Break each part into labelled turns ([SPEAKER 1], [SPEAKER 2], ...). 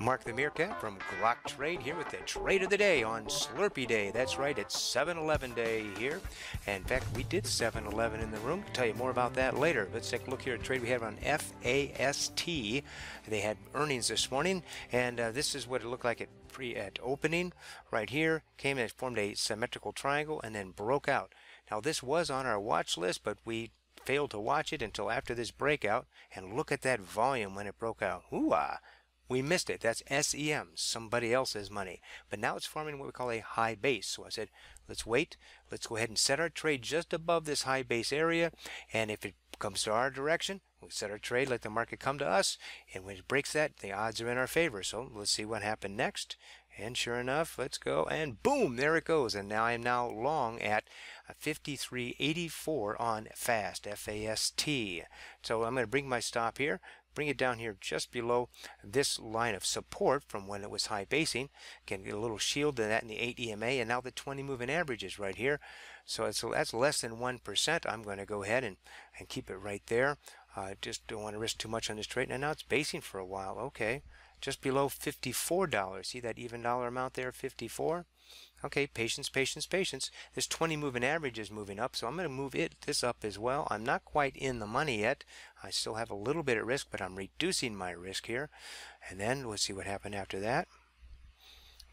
[SPEAKER 1] Mark the Meerkat from Grok Trade here with the trade of the day on Slurpee Day. That's right, it's 7-Eleven Day here. And in fact, we did 7-Eleven in the room. I'll tell you more about that later. Let's take a look here at trade we have on FAST. They had earnings this morning, and this is what it looked like at opening. Right here, came and formed a symmetrical triangle and then broke out. Now this was on our watch list, but we failed to watch it until after this breakout. And look at that volume when it broke out. Ooh-ah! We missed it. That's SEM, somebody else's money. But now it's forming what we call a high base. So I said, let's wait. Let's go ahead and set our trade just above this high base area. And if it comes to our direction, we set our trade, let the market come to us. And when it breaks that, the odds are in our favor. So let's see what happened next. And sure enough, let's go. And boom, there it goes. And now I am now long at 53.84 on FAST, F-A-S-T. So I'm going to bring my stop here. Bring it down here just below this line of support from when it was high basing. Can get a little shield to that in the 8 EMA, and now the 20 moving average is right here. So that's less than 1%. I'm going to go ahead and keep it right there. Just don't want to risk too much on this trade. And now it's basing for a while. Okay, just below $54. See that even dollar amount there, 54? Okay, patience, patience, patience. This 20 moving average is moving up, so I'm going to move this up as well. I'm not quite in the money yet. I still have a little bit at risk, but I'm reducing my risk here. And then we'll see what happened after that.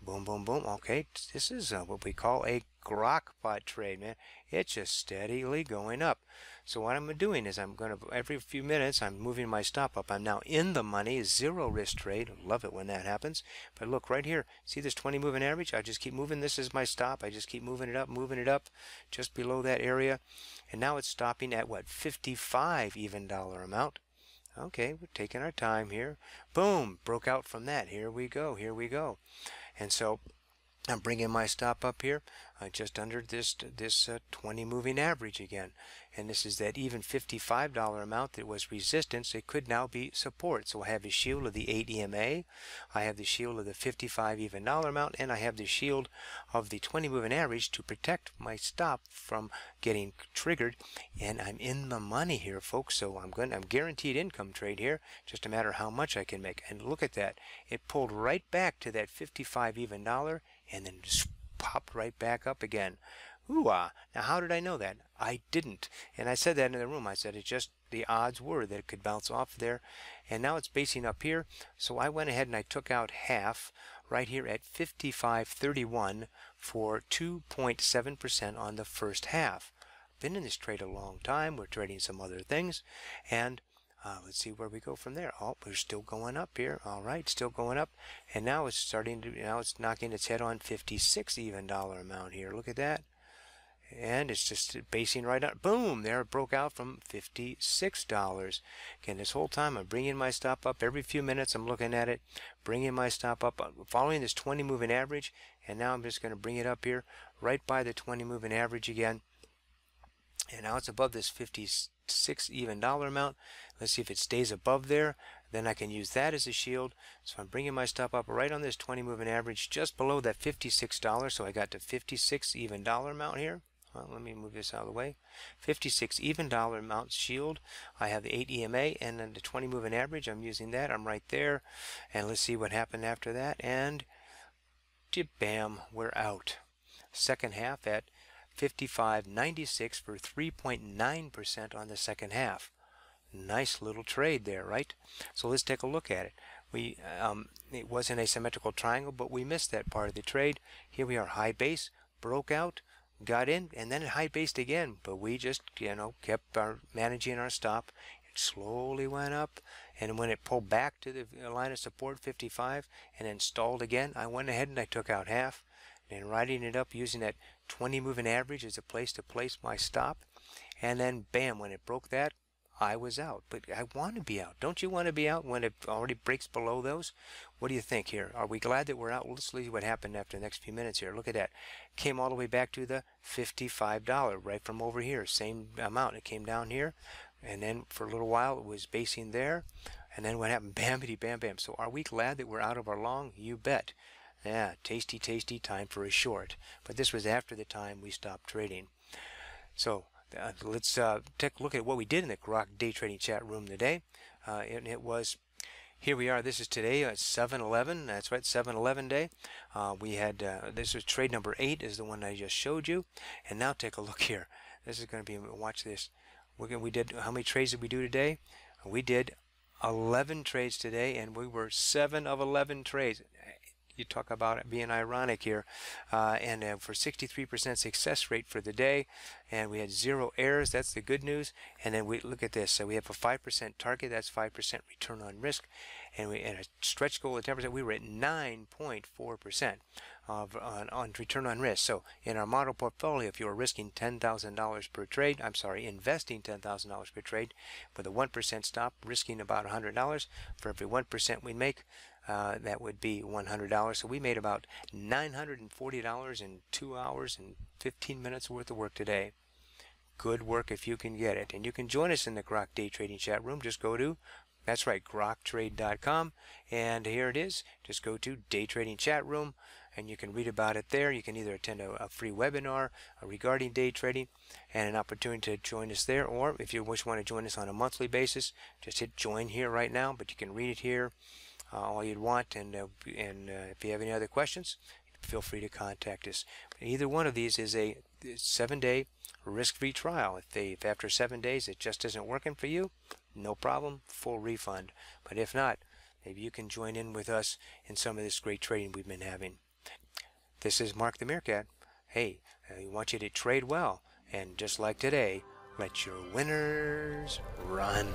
[SPEAKER 1] Boom, boom, boom. Okay, this is what we call a Grok Pot trade, man. It's just steadily going up. So what I'm doing is I'm going to, every few minutes, I'm moving my stop up. I'm now in the money, zero risk trade. Love it when that happens. But look right here. See this 20 moving average? I just keep moving. This is my stop. I just keep moving it up, just below that area. And now it's stopping at what? 55 even dollar amount. Okay, we're taking our time here. Boom, broke out from that. Here we go, here we go. And so I'm bringing my stop up here just under this 20 moving average again. And this is that even $55 amount that was resistance. It could now be support. So I have the shield of the 8 EMA. I have the shield of the 55 even dollar amount. And I have the shield of the 20 moving average to protect my stop from getting triggered. And I'm in the money here, folks. So I'm guaranteed income trade here. Just a matter of how much I can make. And look at that. It pulled right back to that 55 even dollar. And then just popped right back up again. Ooh-ah. Now, how did I know that? I didn't. And I said that in the room. I said it just, the odds were that it could bounce off there. And now it's basing up here. So I went ahead and I took out half right here at 55.31 for 2.7% on the first half. Been in this trade a long time. We're trading some other things. And let's see where we go from there. Oh, we're still going up here. All right, still going up. And now it's starting to, now it's knocking its head on 56 even dollar amount here. Look at that. And it's just basing right out. Boom, there it broke out from $56. Again, this whole time I'm bringing my stop up. Every few minutes I'm looking at it, bringing my stop up, following this 20 moving average. And now I'm just going to bring it up here right by the 20 moving average again. And now it's above this 56 even dollar amount. Let's see if it stays above there. Then I can use that as a shield. So I'm bringing my stop up right on this 20 moving average, just below that $56. So I got to 56 even dollar amount here. Well, let me move this out of the way. 56 even dollar amount shield. I have the 8 EMA and then the 20 moving average. I'm using that. I'm right there. And let's see what happened after that. And bam, we're out. Second half at 55.96 for 3.9% on the second half. Nice little trade there, right? So let's take a look at it. It wasn't a symmetrical triangle, but we missed that part of the trade. Here we are, high base, broke out, got in, and then it high based again. But we just, kept managing our stop. It slowly went up, and when it pulled back to the line of support, 55, and then stalled again, I went ahead and I took out half. And riding it up using that 20 moving average as a place to place my stop. And then bam, when it broke that, I was out. But I want to be out. Don't you want to be out when it already breaks below those? What do you think here? Are we glad that we're out? Well, let's see what happened after the next few minutes here. Look at that. Came all the way back to the $55 right from over here. Same amount. It came down here. And then for a little while it was basing there. And then what happened? Bam-ity, bam-bam. So are we glad that we're out of our long? You bet. Yeah, tasty, tasty time for a short. But this was after the time we stopped trading. So let's take a look at what we did in the Grok day trading chat room today. And it was Here we are. This is today at 7-Eleven. That's right, 7-Eleven day. We had this was trade number 8 is the one I just showed you. And now take a look here. This is going to be, watch this. We did, how many trades did we do today? We did 11 trades today, and we were 7 of 11 trades. You talk about it being ironic here. And for 63% success rate for the day, and we had 0 errors. That's the good news. And then we look at this. So we have a 5% target. That's 5% return on risk. And we and a stretch goal of 10%. We were at 9.4% on return on risk. So in our model portfolio, if you were risking $10,000 per trade, I'm sorry, investing $10,000 per trade with a 1% stop, risking about $100 for every 1% we make. That would be $100. So we made about $940 in 2 hours and 15 minutes worth of work today. Good work if you can get it. And you can join us in the Grok Day Trading Chat Room. Just go to, that's right, groktrade.com. And here it is. Just go to Day Trading Chat Room, and you can read about it there. You can either attend a free webinar regarding day trading and an opportunity to join us there. Or if you want to join us on a monthly basis, just hit join here right now. But you can read it here. All you'd want, and if you have any other questions, feel free to contact us. Either one of these is a 7-day risk-free trial. If after 7 days it just isn't working for you, no problem, full refund. But if not, maybe you can join in with us in some of this great trading we've been having. This is Mark the Meerkat. Hey, I want you to trade well, and just like today, let your winners run.